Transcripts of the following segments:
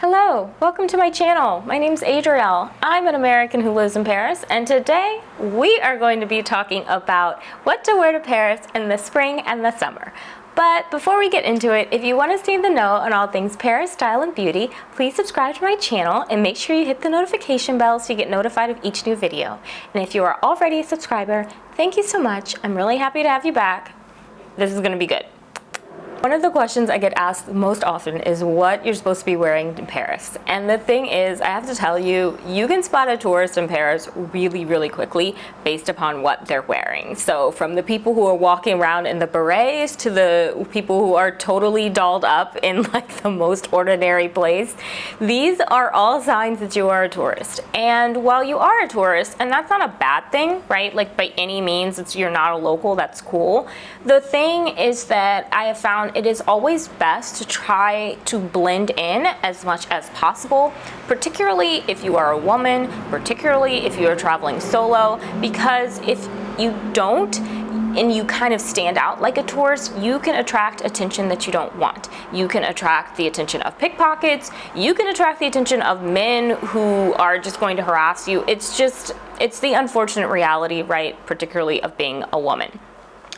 Hello, welcome to my channel. My name's Adrielle. I'm an American who lives in Paris, and today we are going to be talking about what to wear to Paris in the spring and the summer. But before we get into it, if you want to stay in the know on all things Paris style and beauty, please subscribe to my channel and make sure you hit the notification bell so you get notified of each new video. And if you are already a subscriber, thank you so much. I'm really happy to have you back. This is going to be good. One of the questions I get asked most often is what you're supposed to be wearing in Paris. And the thing is, I have to tell you, you can spot a tourist in Paris really quickly based upon what they're wearing. So from the people who are walking around in the berets to the people who are totally dolled up in like the most ordinary place, these are all signs that you are a tourist. And while you are a tourist, and that's not a bad thing, right? Like by any means, you're not a local, that's cool. The thing is that I have found it is always best to try to blend in as much as possible, particularly if you are a woman, particularly if you are traveling solo, because if you don't and you kind of stand out like a tourist, you can attract attention that you don't want. You can attract the attention of pickpockets, you can attract the attention of men who are just going to harass you. It's the unfortunate reality, right, particularly of being a woman.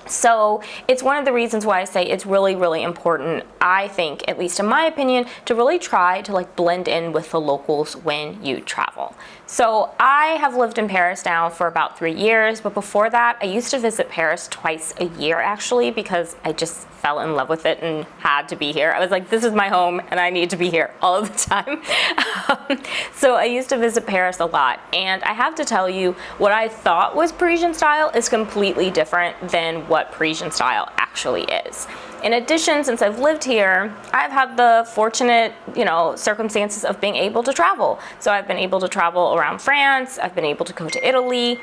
So it's one of the reasons why I say it's really important, I think, at least in my opinion, to really try to like blend in with the locals when you travel. So I have lived in Paris now for about 3 years, but before that I used to visit Paris twice a year actually, because I just fell in love with it and had to be here. I was like, this is my home and I need to be here all of the time. So I used to visit Paris a lot, and I have to tell you, what I thought was Parisian style is completely different than what Parisian style actually is. In addition, since I've lived here, I've had the fortunate, circumstances of being able to travel. So I've been able to travel around France, I've been able to go to Italy.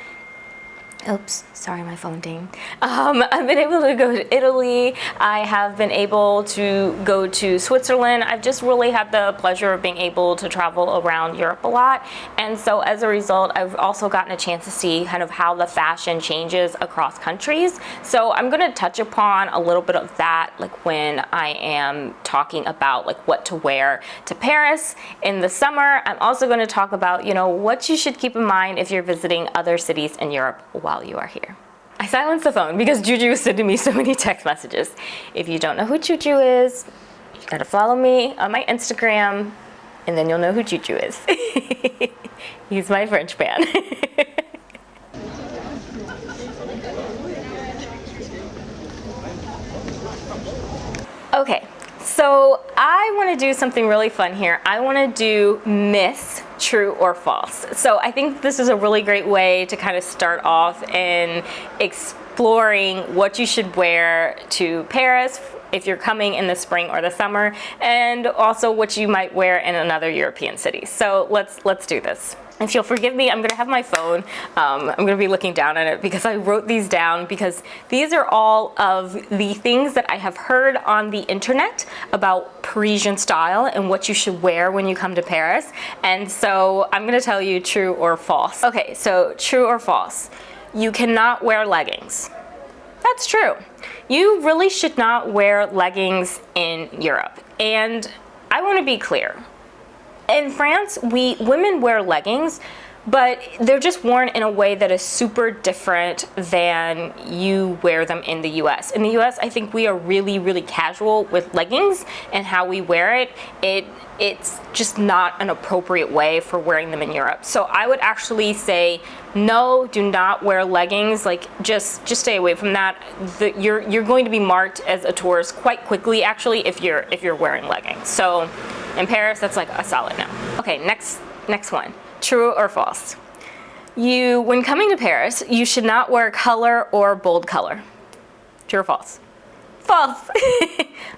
Oops, sorry, my phone dinged. I've been able to go to Italy. I have been able to go to Switzerland. I've just really had the pleasure of being able to travel around Europe a lot. And so as a result, I've also gotten a chance to see kind of how the fashion changes across countries. So I'm going to touch upon a little bit of that, like when I am talking about like what to wear to Paris in the summer. I'm also going to talk about, what you should keep in mind if you're visiting other cities in Europe while you are here. I silenced the phone because Juju is sending me so many text messages. If you don't know who Juju is, you gotta follow me on my Instagram and then you'll know who Juju is. He's my French man. Okay, so I want to do something really fun here. I want to do Miss True or False. So I think this is a really great way to kind of start off in exploring what you should wear to Paris if you're coming in the spring or the summer, and also what you might wear in another European city. So let's do this. If you'll forgive me, I'm gonna have my phone. I'm gonna be looking down at it because I wrote these down because these are all of the things that I have heard on the internet about Parisian style and what you should wear when you come to Paris. And so I'm gonna tell you true or false. Okay, so true or false. You cannot wear leggings. That's true. You really should not wear leggings in Europe. And I wanna be clear. In France, women wear leggings, but they're just worn in a way that is super different than you wear them in the US. In the US, I think we are really casual with leggings and how we wear it. It's just not an appropriate way for wearing them in Europe. So I would actually say, no, do not wear leggings. Like just stay away from that. You're going to be marked as a tourist quite quickly, actually, if you're wearing leggings. So in Paris, that's like a solid no. Okay, next one. True or false? When coming to Paris, you should not wear color or bold color. True or false? False.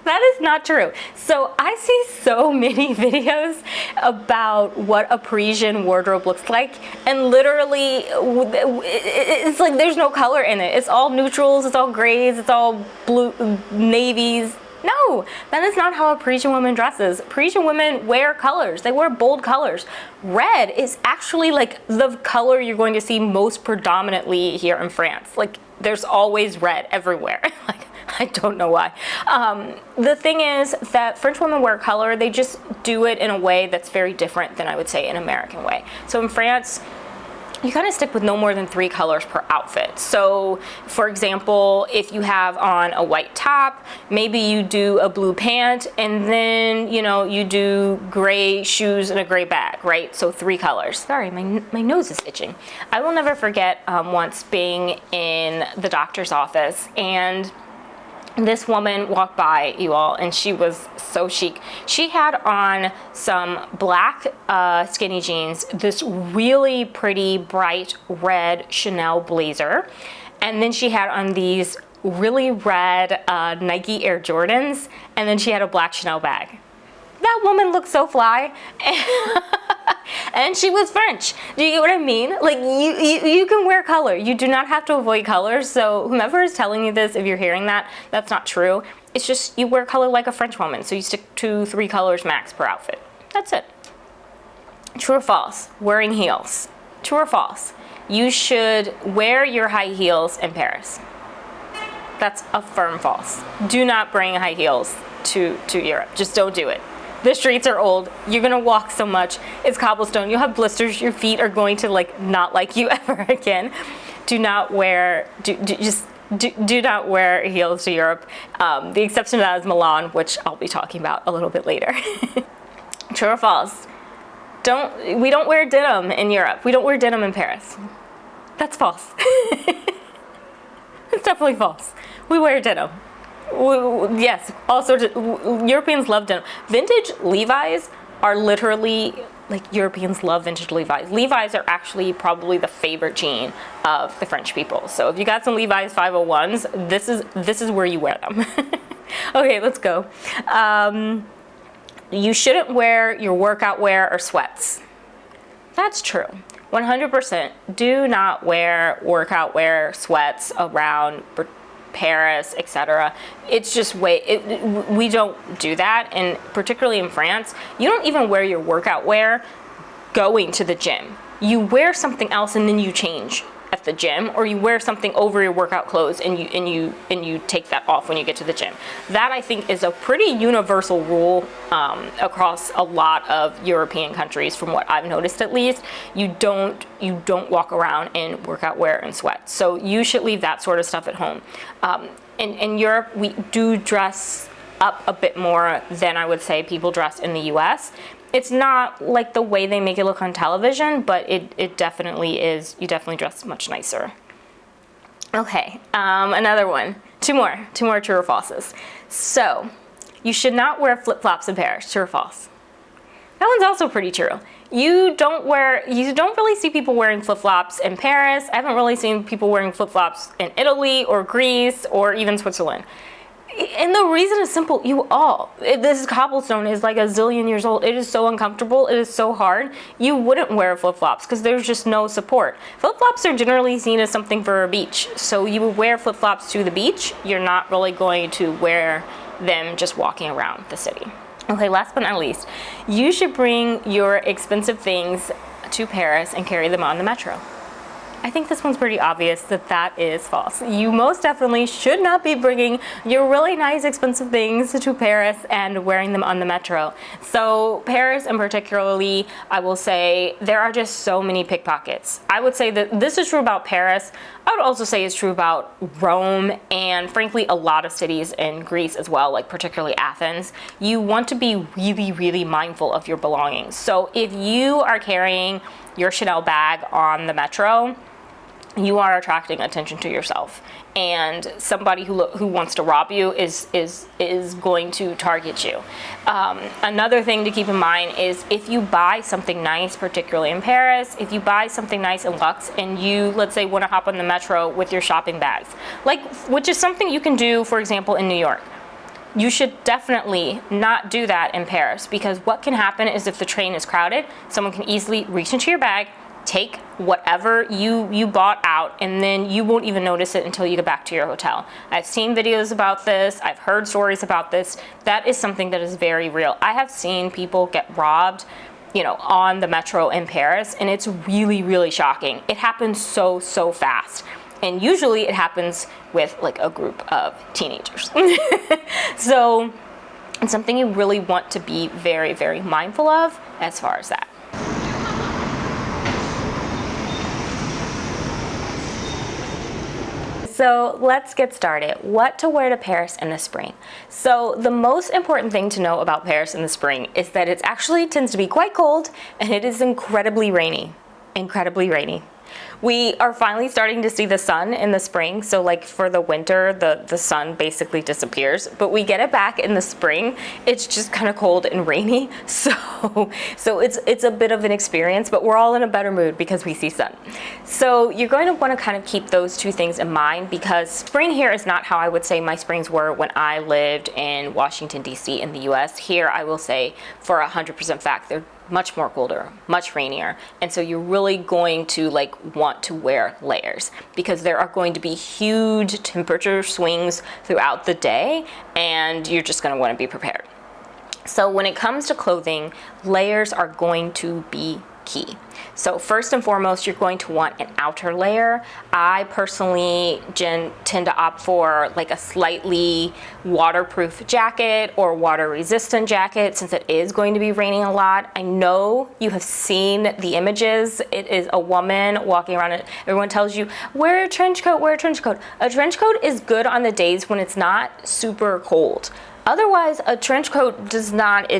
That is not true. So I see so many videos about what a Parisian wardrobe looks like, and literally it's like there's no color in it. It's all neutrals, it's all grays, it's all blue, navies. No, that is not how a Parisian woman dresses. Parisian women wear colors. They wear bold colors. Red is actually like the color you're going to see most predominantly here in France. Like there's always red everywhere. Like I don't know why. The thing is that French women wear color. They just do it in a way that's very different than I would say an American way. So in France, you kind of stick with no more than 3 colors per outfit. So for example, if you have on a white top, maybe you do a blue pant, and then, you know, you do gray shoes and a gray bag, right? So 3 colors. Sorry, my nose is itching. I will never forget once being in the doctor's office, and this woman walked by, you all, and she was so chic. She had on some black skinny jeans, this really pretty bright red Chanel blazer, and then she had on these really red Nike Air Jordans, and then she had a black Chanel bag. That woman looked so fly. And she was French. Do you get what I mean? Like, you can wear color. You do not have to avoid colors. So whomever is telling you this, if you're hearing that, that's not true. It's just you wear color like a French woman. So you stick to 3 colors max per outfit. That's it. True or false? Wearing heels. True or false? You should wear your high heels in Paris. That's a firm false. Do not bring high heels to Europe. Just don't do it. The streets are old. You're gonna walk so much. It's cobblestone. You'll have blisters. Your feet are going to not like you ever again. Do not wear. Do not wear heels to Europe. The exception to that is Milan, which I'll be talking about a little bit later. True or false? We don't wear denim in Europe. We don't wear denim in Paris. That's false. It's definitely false. We wear denim. Yes, all sorts of Europeans love denim. Vintage Levi's are literally like Europeans love vintage Levi's. Levi's are actually probably the favorite jean of the French people. So if you got some Levi's 501s, this is where you wear them. Okay, let's go. You shouldn't wear your workout wear or sweats. That's true. 100%. Do not wear workout wear, sweats around Paris, etc. It's just we don't do that, and particularly in France, you don't even wear your workout wear going to the gym. You wear something else and then you change at the gym, or you wear something over your workout clothes and you take that off when you get to the gym. That, I think, is a pretty universal rule across a lot of European countries, from what I've noticed at least. You don't walk around in workout wear and sweats. So you should leave that sort of stuff at home. In Europe, we do dress up a bit more than I would say people dress in the US. It's not like the way they make it look on television, but it definitely is. You definitely dress much nicer. Okay, another one. Two more true or falses. So, you should not wear flip-flops in Paris. True or false? That one's also pretty true. You don't really see people wearing flip-flops in Paris. I haven't really seen people wearing flip-flops in Italy or Greece or even Switzerland. And the reason is simple. This cobblestone is like a zillion years old. It is so uncomfortable. It is so hard. You wouldn't wear flip-flops because there's just no support. Flip-flops are generally seen as something for a beach. So you would wear flip-flops to the beach. You're not really going to wear them just walking around the city. Okay, last but not least, you should bring your expensive things to Paris and carry them on the metro. I think this one's pretty obvious that is false. You most definitely should not be bringing your really nice expensive things to Paris and wearing them on the metro. So Paris, and particularly, I will say there are just so many pickpockets. I would say that this is true about Paris. I would also say it's true about Rome, and frankly a lot of cities in Greece as well, like particularly Athens. You want to be really, really mindful of your belongings. So if you are carrying your Chanel bag on the metro, you are attracting attention to yourself, and somebody who wants to rob you is going to target you. Another thing to keep in mind is if you buy something nice, particularly in Paris, if you buy something nice in luxe and you, let's say, want to hop on the metro with your shopping bags, which is something you can do, for example, in New York. You should definitely not do that in Paris, because what can happen is if the train is crowded, someone can easily reach into your bag, take whatever you bought out, and then you won't even notice it until you get back to your hotel. I've seen videos about this. I've heard stories about this. That is something that is very real. I have seen people get robbed, on the metro in Paris, and it's really, really shocking. It happens so fast. And usually it happens with like a group of teenagers. So it's something you really want to be very, very mindful of as far as that. So let's get started. What to wear to Paris in the spring. So the most important thing to know about Paris in the spring is that it actually tends to be quite cold and it is incredibly rainy. Incredibly rainy. We are finally starting to see the sun in the spring. So like for the winter, the sun basically disappears, but we get it back in the spring. It's just kind of cold and rainy. So it's a bit of an experience, but we're all in a better mood because we see sun. So you're going to want to kind of keep those two things in mind, because spring here is not how I would say my springs were when I lived in Washington, D.C. in the US. Here, I will say for 100% fact, they're much more colder, much rainier. And so you're really going to like want to wear layers, because there are going to be huge temperature swings throughout the day, and you're just going to want to be prepared. So when it comes to clothing, layers are going to be key. So first and foremost, you're going to want an outer layer. I personally tend to opt for like a slightly waterproof jacket or water resistant jacket, since it is going to be raining a lot. I know you have seen the images. It is a woman walking around and everyone tells you, wear a trench coat, wear a trench coat. A trench coat is good on the days when it's not super cold. Otherwise, a trench coat does not,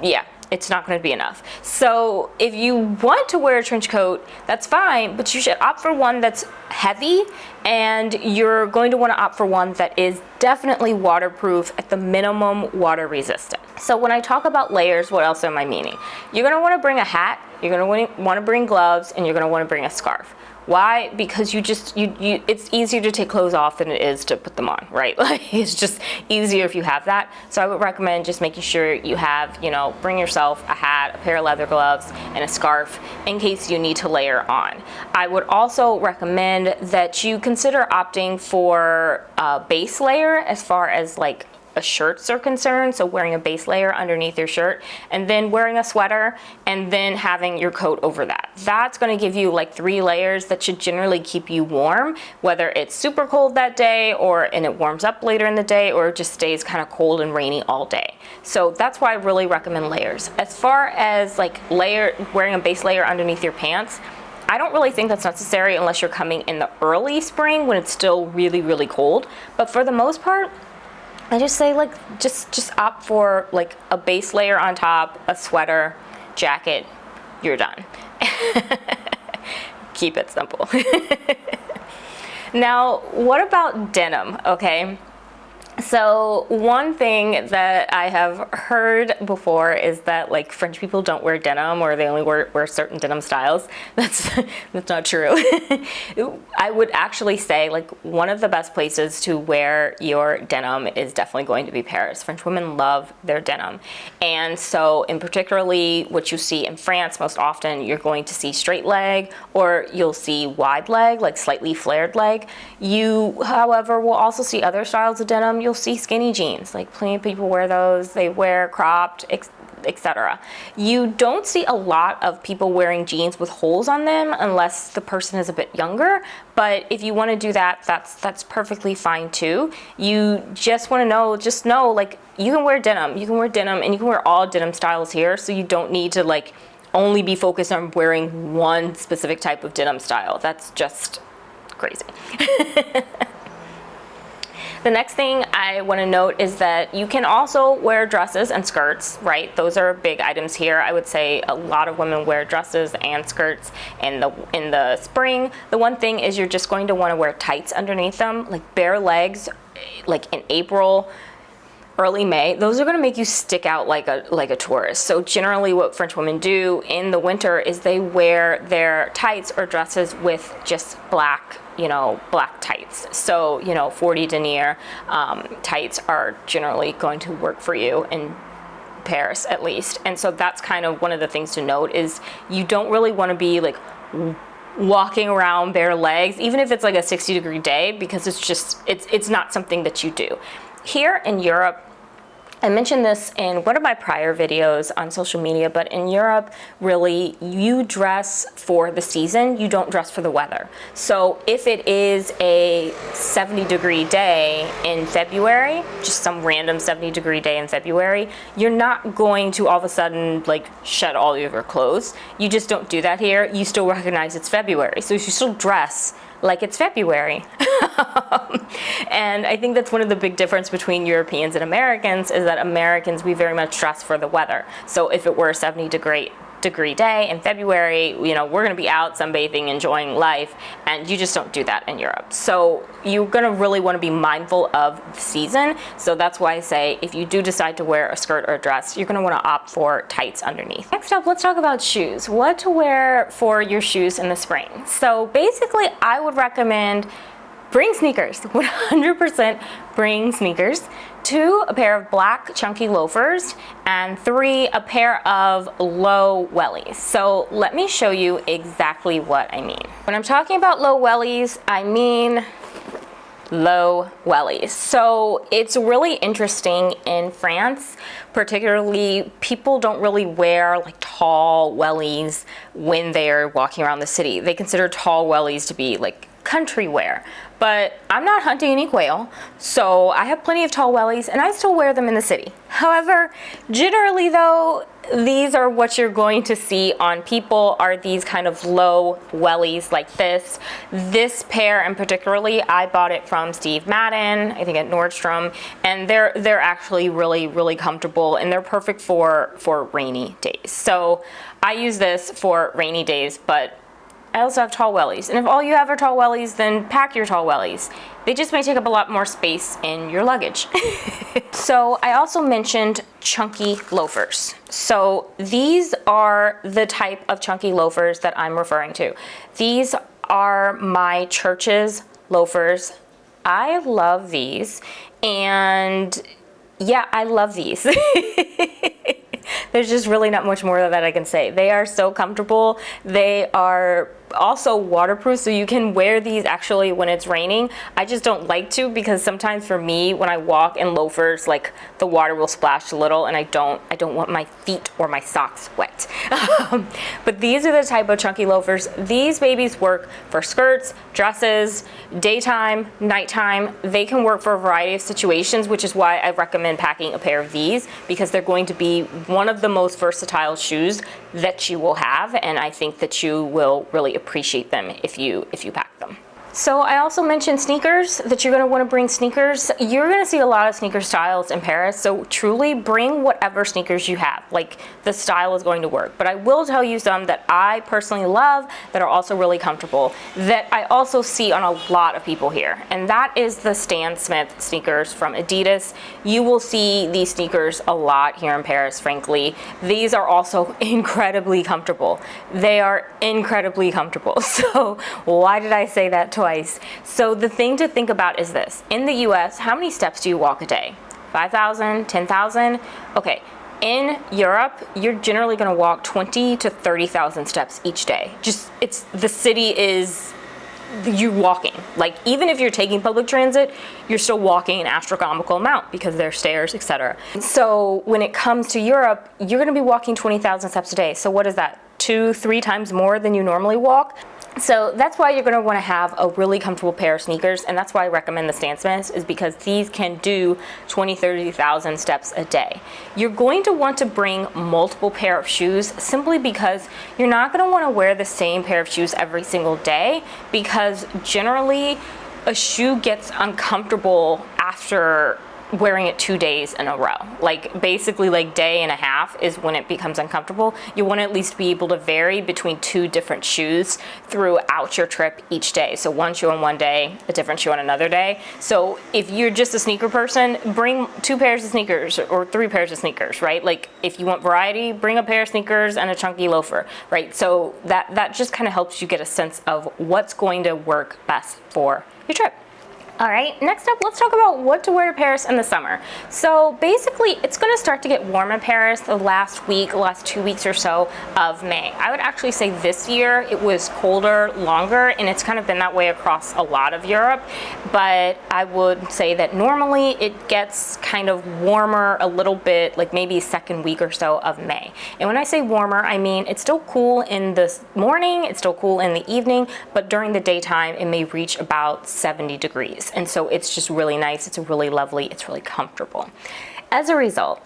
yeah. It's not going to be enough. So if you want to wear a trench coat, that's fine, but you should opt for one that's heavy, and you're going to want to opt for one that is definitely waterproof, at the minimum water resistant. So when I talk about layers, what else am I meaning? You're going to want to bring a hat, you're going to want to bring gloves, and you're going to want to bring a scarf. Why? Because it's easier to take clothes off than it is to put them on, right? Like, it's just easier if you have that. So I would recommend just making sure you have, bring yourself a hat, a pair of leather gloves, and a scarf in case you need to layer on. I would also recommend that you consider opting for a base layer as far as like shirts are concerned, so wearing a base layer underneath your shirt, and then wearing a sweater, and then having your coat over that. That's going to give you like 3 layers that should generally keep you warm, whether it's super cold that day and it warms up later in the day, or it just stays kind of cold and rainy all day. So that's why I really recommend layers. As far as like wearing a base layer underneath your pants, I don't really think that's necessary unless you're coming in the early spring when it's still really, really cold. But for the most part, I just say like just opt for like a base layer on top, a sweater, jacket, you're done. Keep it simple. Now, what about denim, okay? So one thing that I have heard before is that like French people don't wear denim, or they only wear certain denim styles. That's not true. I would actually say like one of the best places to wear your denim is definitely going to be Paris. French women love their denim. And so in particularly what you see in France most often, you're going to see straight leg, or you'll see wide leg, like slightly flared leg. You, however, will also see other styles of denim. You'll see skinny jeans, like plenty of people wear those. They wear cropped, etc. You don't see a lot of people wearing jeans with holes on them unless the person is a bit younger. But if you want to do that, that's perfectly fine too. You just want to know like you can wear denim, and you can wear all denim styles here. So you don't need to like only be focused on wearing one specific type of denim style. That's just crazy. The next thing I want to note is that you can also wear dresses and skirts, right? Those are big items here. I would say a lot of women wear dresses and skirts in the spring. The one thing is you're just going to want to wear tights underneath them, like bare legs, like in April, early May. Those are going to make you stick out like a tourist. So generally what French women do in the winter is they wear their tights or dresses with just black tights. So, 40 denier tights are generally going to work for you in Paris at least. And so that's kind of one of the things to note is you don't really want to be like walking around bare legs, even if it's like a 60-degree day, because it's not something that you do. Here in Europe, I mentioned this in one of my prior videos on social media, but in Europe, really, you dress for the season, you don't dress for the weather. So if it is a 70-degree day in February, just some random 70-degree day in February, you're not going to all of a sudden like shed all of your clothes. You just don't do that here. You still recognize it's February. So you still dress like it's February. And I think that's one of the big difference between Europeans and Americans is that Americans, we very much dress for the weather. So if it were a 70-degree day in February, you know, we're gonna be out sunbathing, enjoying life, and you just don't do that in Europe. So you're gonna really wanna be mindful of the season. So that's why I say if you do decide to wear a skirt or a dress, you're gonna wanna opt for tights underneath. Next up, let's talk about shoes. What to wear for your shoes in the spring. So basically, I would recommend bring sneakers, 100% bring sneakers. 2, a pair of black chunky loafers, and 3, a pair of low wellies. So let me show you exactly what I mean. When I'm talking about low wellies, I mean low wellies. So it's really interesting in France, particularly people don't really wear like tall wellies when they're walking around the city. They consider tall wellies to be like country wear. But I'm not hunting any quail, so I have plenty of tall wellies and I still wear them in the city. However, generally though, these are what you're going to see on people are these kind of low wellies like this. This pair in particularly, I bought it from Steve Madden, I think at Nordstrom, and they're actually really comfortable and they're perfect for rainy days. So I use this for rainy days, but I also have tall wellies. And if all you have are tall wellies, then pack your tall wellies. They just may take up a lot more space in your luggage. So I also mentioned chunky loafers. So these are the type of chunky loafers that I'm referring to. These are my church's loafers. I love these. And yeah, I love these. There's just really not much more that I can say. They are so comfortable. They are also waterproof, so you can wear these actually when it's raining. I just don't like to because sometimes for me when I walk in loafers, like the water will splash a little and I don't want my feet or my socks wet. But these are the type of chunky loafers. These babies work for skirts, dresses, daytime, nighttime. They can work for a variety of situations, which is why I recommend packing a pair of these because they're going to be one of the most versatile shoes that you will have, and I think that you will really appreciate them if you pack them. So I also mentioned sneakers, that you're going to want to bring sneakers. You're going to see a lot of sneaker styles in Paris, so truly bring whatever sneakers you have. Like, the style is going to work. But I will tell you some that I personally love that are also really comfortable, that I also see on a lot of people here. And that is the Stan Smith sneakers from Adidas. You will see these sneakers a lot here in Paris, frankly. These are also incredibly comfortable. They are incredibly comfortable. So why did I say that twice? So the thing to think about is this. In the US, how many steps do you walk a day? 5,000, 10,000? Okay. In Europe, you're generally going to walk 20 to 30,000 steps each day. Just, the city is, you're walking. Like, even if you're taking public transit, you're still walking an astronomical amount because there's stairs, etc. So when it comes to Europe, you're going to be walking 20,000 steps a day. So what is that? 2-3 times more than you normally walk? So that's why you're going to want to have a really comfortable pair of sneakers, and that's why I recommend the Stan Smiths, is because these can do 20-30,000 steps a day. You're going to want to bring multiple pair of shoes simply because you're not going to want to wear the same pair of shoes every single day, because generally a shoe gets uncomfortable after wearing it 2 days in a row. Like, basically like day and a half is when it becomes uncomfortable. You want to at least be able to vary between 2 different shoes throughout your trip each day. So one shoe on one day, a different shoe on another day. So if you're just a sneaker person, bring 2 pairs of sneakers or 3 pairs of sneakers, right? Like, if you want variety, bring a pair of sneakers and a chunky loafer, right? So that just kind of helps you get a sense of what's going to work best for your trip. All right, next up, let's talk about what to wear to Paris in the summer. So basically, it's gonna start to get warm in Paris the last 2 weeks or so of May. I would actually say this year it was colder longer, and it's kind of been that way across a lot of Europe. But I would say that normally it gets kind of warmer a little bit, like maybe second week or so of May. And when I say warmer, I mean it's still cool in the morning, it's still cool in the evening, but during the daytime, it may reach about 70 degrees. And so it's just really nice, it's really lovely, it's really comfortable. As a result,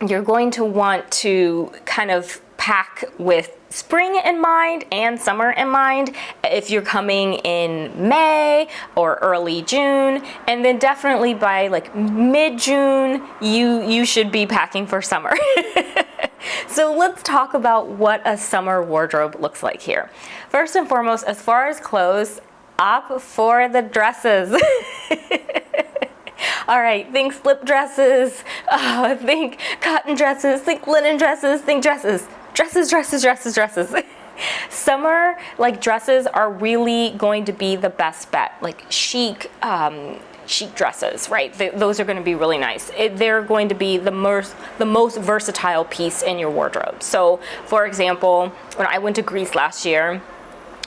you're going to want to kind of pack with spring in mind and summer in mind if you're coming in May or early June, and then definitely by like mid-June, you should be packing for summer. So let's talk about what a summer wardrobe looks like here. First and foremost, as far as clothes, opt for the dresses. All right, think slip dresses, think cotton dresses, think linen dresses, think dresses. Dresses, dresses, dresses, dresses. Summer, like dresses are really going to be the best bet. Like chic dresses, right? Those are going to be really nice. They're going to be the most versatile piece in your wardrobe. So, for example, when I went to Greece last year,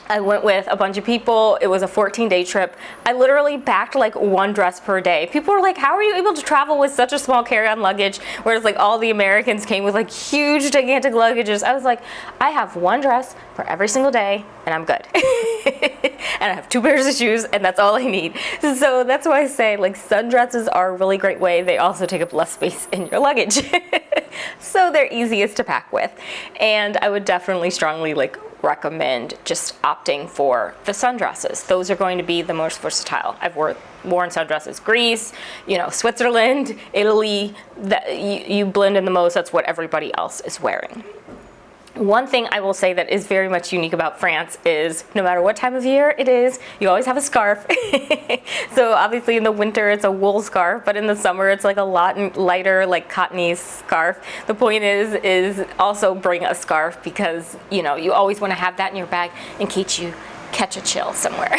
I went with a bunch of people. It was a 14-day trip. I literally packed like one dress per day. People were like, how are you able to travel with such a small carry-on luggage? Whereas like all the Americans came with like huge, gigantic luggages. I was like, I have one dress for every single day and I'm good. And I have 2 pairs of shoes and that's all I need. So that's why I say like sundresses are a really great way. They also take up less space in your luggage. So they're easiest to pack with. And I would definitely strongly recommend just opting for the sundresses. Those are going to be the most versatile. I've worn sundresses Greece, Switzerland, Italy. That you blend in the most. That's what everybody else is wearing. One thing I will say that is very much unique about France is no matter what time of year it is, you always have a scarf. So obviously in the winter it's a wool scarf, but in the summer it's like a lot lighter, like cottony scarf. The point is also bring a scarf because you always want to have that in your bag in case you catch a chill somewhere.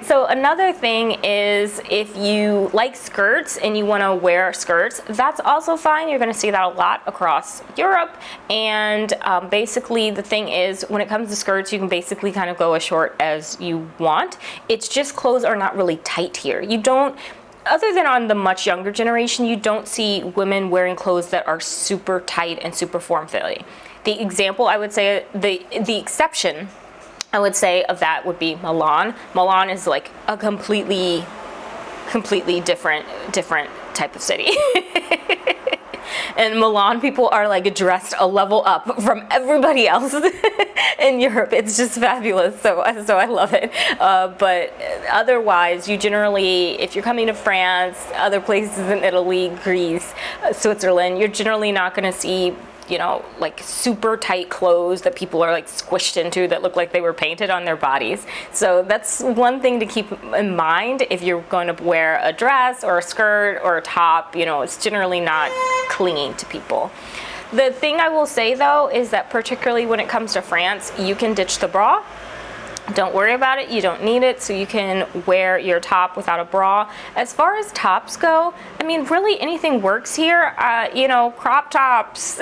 So another thing is if you like skirts and you want to wear skirts, that's also fine. You're going to see that a lot across Europe. And basically the thing is when it comes to skirts, you can basically kind of go as short as you want. It's just clothes are not really tight here. You don't, other than on the much younger generation, you don't see women wearing clothes that are super tight and super form-fitting. The example, I would say, the exception I would say of that would be Milan. Milan is like a completely different type of city. And Milan people are like dressed a level up from everybody else in Europe. It's just fabulous. So I love it. But otherwise, you generally, if you're coming to France, other places in Italy, Greece, Switzerland, you're generally not going to see like super tight clothes that people are like squished into that look like they were painted on their bodies. So that's one thing to keep in mind if you're going to wear a dress or a skirt or a top. It's generally not clinging to people. The thing I will say though is that particularly when it comes to France, you can ditch the bra. Don't worry about it, you don't need it, so you can wear your top without a bra. As far as tops go, I mean, really anything works here. Crop tops,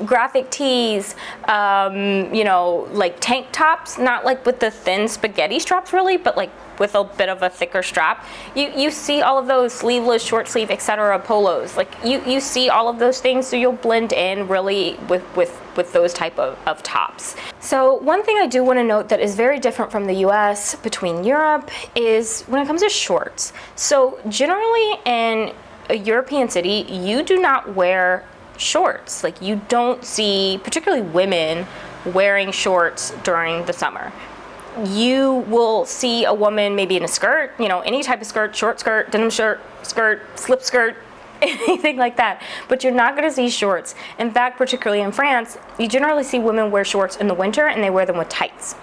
graphic tees, like tank tops, not like with the thin spaghetti straps really, but like with a bit of a thicker strap. You see all of those sleeveless, short sleeve, etc. polos. Like you see all of those things, so you'll blend in really with those type of tops. So one thing I do want to note that is very different from the US between Europe is when it comes to shorts. So generally in a European city, you do not wear shorts. Like you don't see, particularly women, wearing shorts during the summer. You will see a woman maybe in a skirt, any type of skirt, short skirt, denim shirt, skirt, slip skirt, anything like that. But you're not going to see shorts. In fact, particularly in France, you generally see women wear shorts in the winter and they wear them with tights.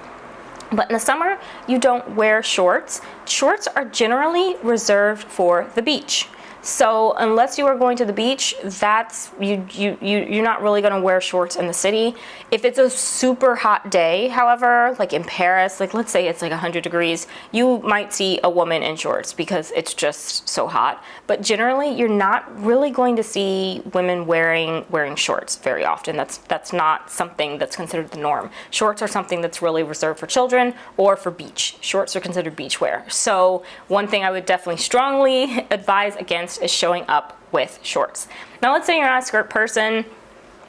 But in the summer, you don't wear shorts. Shorts are generally reserved for the beach. So unless you are going to the beach, you're not really going to wear shorts in the city. If it's a super hot day, however, like in Paris, like let's say it's like 100 degrees, you might see a woman in shorts because it's just so hot. But generally, you're not really going to see women wearing shorts very often. That's not something that's considered the norm. Shorts are something that's really reserved for children or for beach. Shorts are considered beach wear. So one thing I would definitely strongly advise against is showing up with shorts. Now let's say you're not a skirt person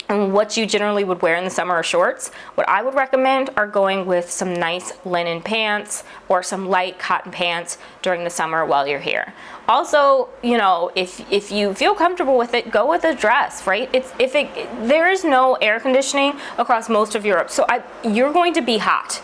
and what you generally would wear in the summer are shorts. What I would recommend are going with some nice linen pants or some light cotton pants during the summer while you're here. Also, you know, if you feel comfortable with it, go with a dress, right? There is no air conditioning across most of Europe, so you're going to be hot.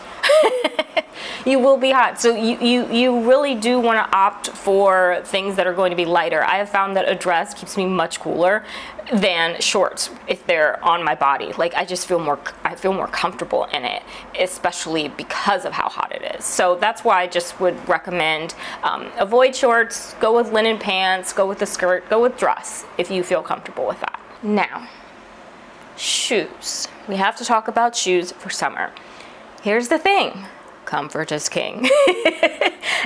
You will be hot, so you really do want to opt for things that are going to be lighter. I have found that a dress keeps me much cooler than shorts if they're on my body. Like I feel more comfortable in it, especially because of how hot it is. So that's why I just would recommend avoid shorts, go with linen pants, go with a skirt, go with dress if you feel comfortable with that. Now, shoes. We have to talk about shoes for summer. Here's the thing. Comfort is king.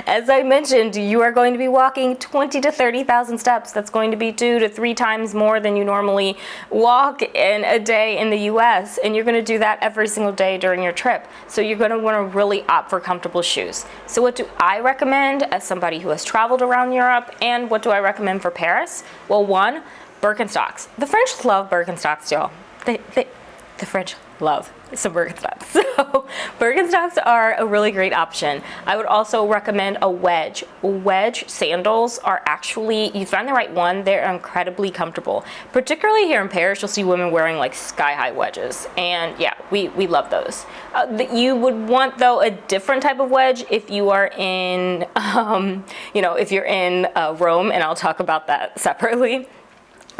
As I mentioned, you are going to be walking 20 to 30,000 steps. That's going to be 2 to 3 times more than you normally walk in a day in the US. And you're going to do that every single day during your trip. So you're going to want to really opt for comfortable shoes. So what do I recommend as somebody who has traveled around Europe? And what do I recommend for Paris? Well, one, Birkenstocks. The French love Birkenstocks, y'all. The French love some Birkenstocks. So Birkenstocks are a really great option. I would also recommend a wedge. Wedge sandals are actually, you find the right one, they're incredibly comfortable. Particularly here in Paris, you'll see women wearing like sky-high wedges. And yeah, we love those. You would want though a different type of wedge if you are in, if you're in Rome, and I'll talk about that separately.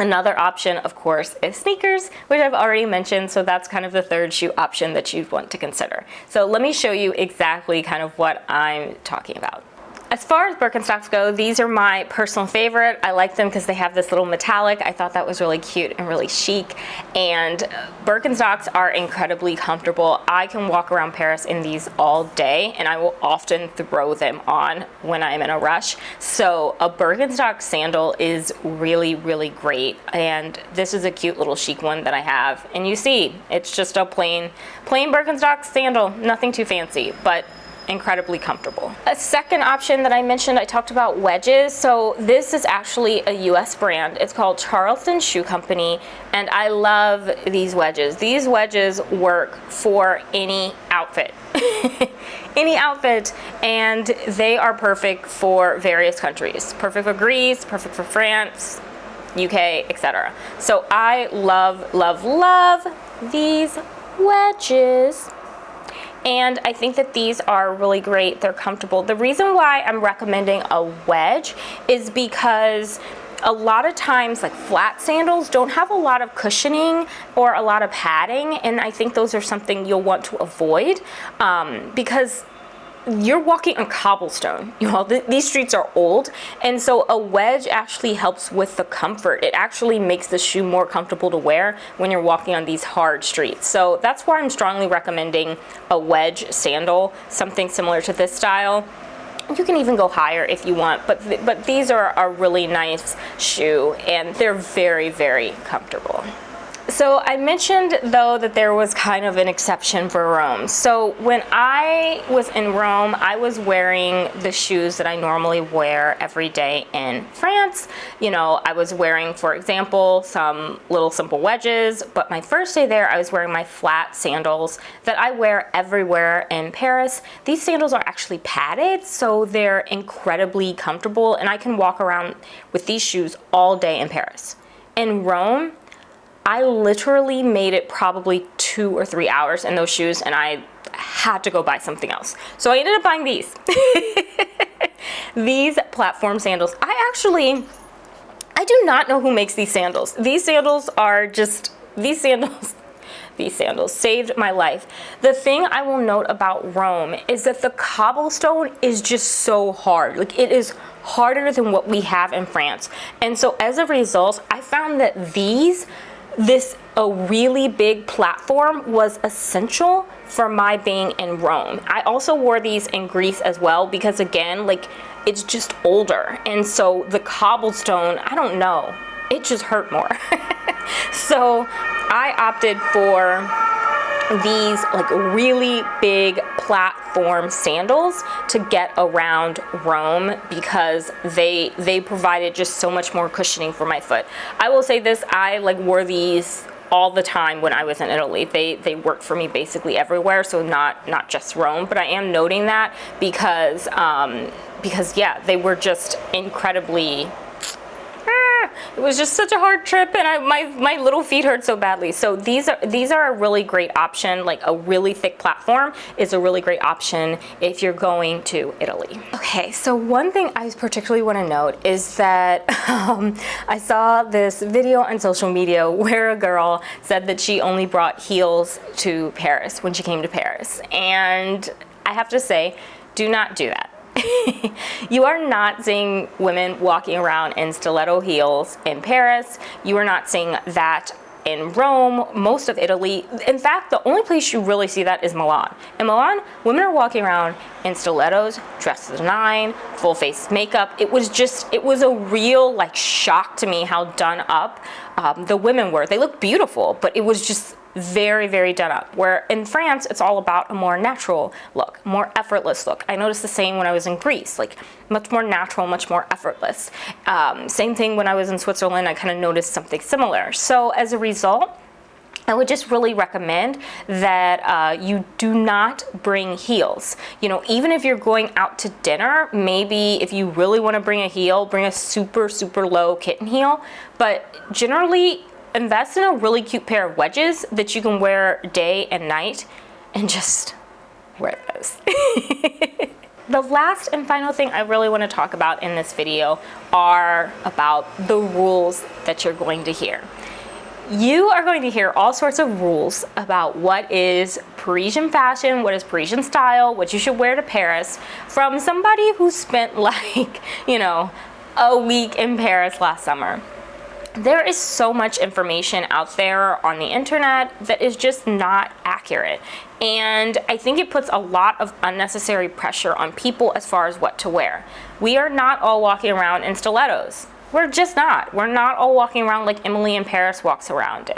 Another option, of course, is sneakers, which I've already mentioned, so that's kind of the third shoe option that you'd want to consider. So let me show you exactly kind of what I'm talking about. As far as Birkenstocks go, these are my personal favorite. I like them because they have this little metallic. I thought that was really cute and really chic. And Birkenstocks are incredibly comfortable. I can walk around Paris in these all day, and I will often throw them on when I'm in a rush. So a Birkenstock sandal is really, really great. And this is a cute little chic one that I have. And you see, it's just a plain Birkenstock sandal, nothing too fancy, but incredibly comfortable. A second option that I mentioned, I talked about Wedges. So this is actually a US brand. It's called Charleston Shoe Company, and I love these wedges. These wedges work for any outfit. Any outfit, and they are perfect for various countries. Perfect for Greece, perfect for France, UK, etc. So I love, love, love these wedges. And I think that these are really great. They're comfortable. The reason why I'm recommending a wedge is because a lot of times like flat sandals don't have a lot of cushioning or a lot of padding, and I think those are something you'll want to avoid because you're walking on cobblestone. You know, these streets are old, and so a wedge actually helps with the comfort. It actually makes the shoe more comfortable to wear when you're walking on these hard streets. So that's why I'm strongly recommending a wedge sandal, something similar to this style. You can even go higher if you want, but these are a really nice shoe, and they're very, very comfortable. So I mentioned though that there was kind of an exception for Rome. So when I was in Rome, I was wearing the shoes that I normally wear every day in France. You know, I was wearing, for example, some little simple wedges, but my first day there, I was wearing my flat sandals that I wear everywhere in Paris. These sandals are actually padded, so they're incredibly comfortable, and I can walk around with these shoes all day in Paris. In Rome, I literally made it probably 2 or 3 hours in those shoes, and I had to go buy something else. So I ended up buying these. These platform sandals. I do not know who makes these sandals. These sandals saved my life. The thing I will note about Rome is that the cobblestone is just so hard. Like, it is harder than what we have in France. And so as a result, I found that a really big platform was essential for my being in Rome. I also wore these in Greece as well because, again, like, it's just older. And so the cobblestone, I don't know, it just hurt more. So I opted for these like really big platform sandals to get around Rome because they provided just so much more cushioning for my foot. I will say this, I like wore these all the time when I was in Italy. They worked for me basically everywhere, so not just Rome, but I am noting that because yeah, they were just incredibly, it was just such a hard trip, and my little feet hurt so badly. So these are a really great option. Like a really thick platform is a really great option if you're going to Italy. Okay, so one thing I particularly want to note is that I saw this video on social media where a girl said that she only brought heels to Paris when she came to Paris, and I have to say, do not do that. You are not seeing women walking around in stiletto heels in Paris. You are not seeing that in Rome, most of Italy. In fact, the only place you really see that is Milan. In Milan, women are walking around in stilettos, dressed to the nine, full face makeup. It was a real like shock to me how done up the women were. They looked beautiful, but it was just very, very done up. Where in France, it's all about a more natural look, more effortless look. I noticed the same when I was in Greece, like much more natural, much more effortless. Same thing when I was in Switzerland, I kind of noticed something similar. So as a result, I would just really recommend that you do not bring heels. You know, even if you're going out to dinner, maybe if you really want to bring a heel, bring a super, super low kitten heel. But generally, invest in a really cute pair of wedges that you can wear day and night and just wear those. The last and final thing I really want to talk about in this video are about the rules that you're going to hear. You are going to hear all sorts of rules about what is Parisian fashion, what is Parisian style, what you should wear to Paris from somebody who spent like, you know, a week in Paris last summer. There is so much information out there on the internet that is just not accurate. And I think it puts a lot of unnecessary pressure on people as far as what to wear. We are not all walking around in stilettos. We're just not. We're not all walking around like Emily in Paris walks around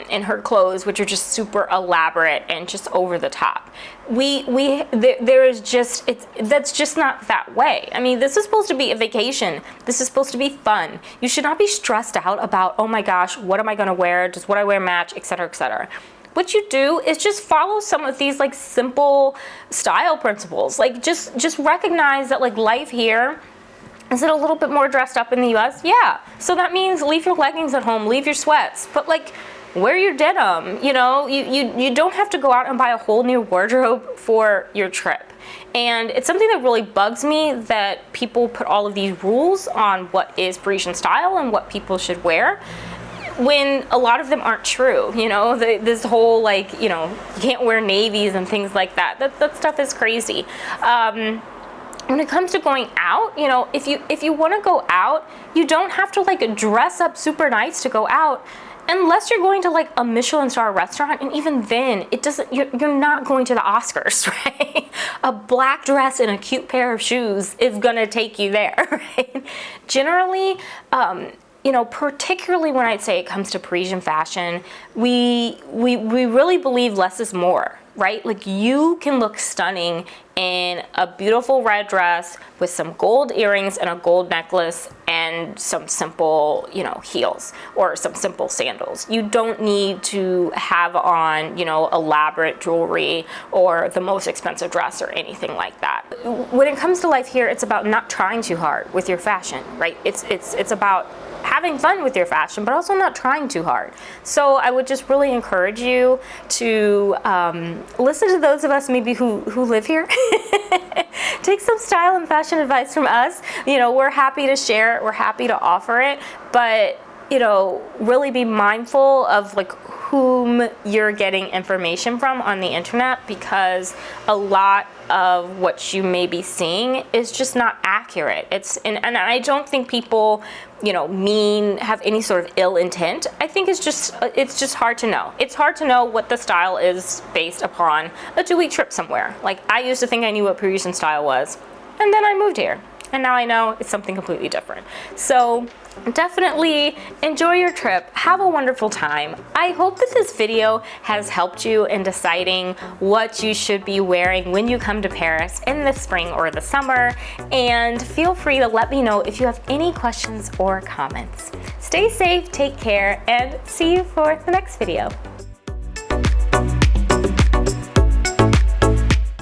in her clothes, which are just super elaborate and just over the top. There is just, that's just not that way. I mean, this is supposed to be a vacation. This is supposed to be fun. You should not be stressed out about, oh my gosh, what am I gonna wear? Does what I wear match, et cetera, et cetera. What you do is just follow some of these like simple style principles. Like just recognize that like life here, is it a little bit more dressed up in the US? Yeah. So that means leave your leggings at home, leave your sweats, but like wear your denim. You know, you don't have to go out and buy a whole new wardrobe for your trip. And it's something that really bugs me that people put all of these rules on what is Parisian style and what people should wear, when a lot of them aren't true. You know, this whole like, you know, you can't wear navies and things like that. That stuff is crazy. When it comes to going out, you know, if you want to go out, you don't have to like dress up super nice to go out, unless you're going to like a Michelin star restaurant, and even then, it doesn't. You're not going to the Oscars, right? A black dress and a cute pair of shoes is gonna take you there, right? Generally, you know, particularly when I'd say it comes to Parisian fashion, we really believe less is more. Right? Like you can look stunning in a beautiful red dress with some gold earrings and a gold necklace and some simple, you know, heels or some simple sandals. You don't need to have on, you know, elaborate jewelry or the most expensive dress or anything like that. When it comes to life here, it's about not trying too hard with your fashion, right? It's about having fun with your fashion, but also not trying too hard. So I would just really encourage you to listen to those of us maybe who live here. Take some style and fashion advice from us. You know, we're happy to share it, we're happy to offer it, but you know, really be mindful of like whom you're getting information from on the internet, because a lot of what you may be seeing is just not accurate. And I don't think people, have any sort of ill intent. I think it's just hard to know. It's hard to know what the style is based upon a 2-week trip somewhere. Like, I used to think I knew what Parisian style was, and then I moved here. And now I know it's something completely different. So definitely enjoy your trip. Have a wonderful time. I hope that this video has helped you in deciding what you should be wearing when you come to Paris in the spring or the summer. And feel free to let me know if you have any questions or comments. Stay safe, take care, and see you for the next video.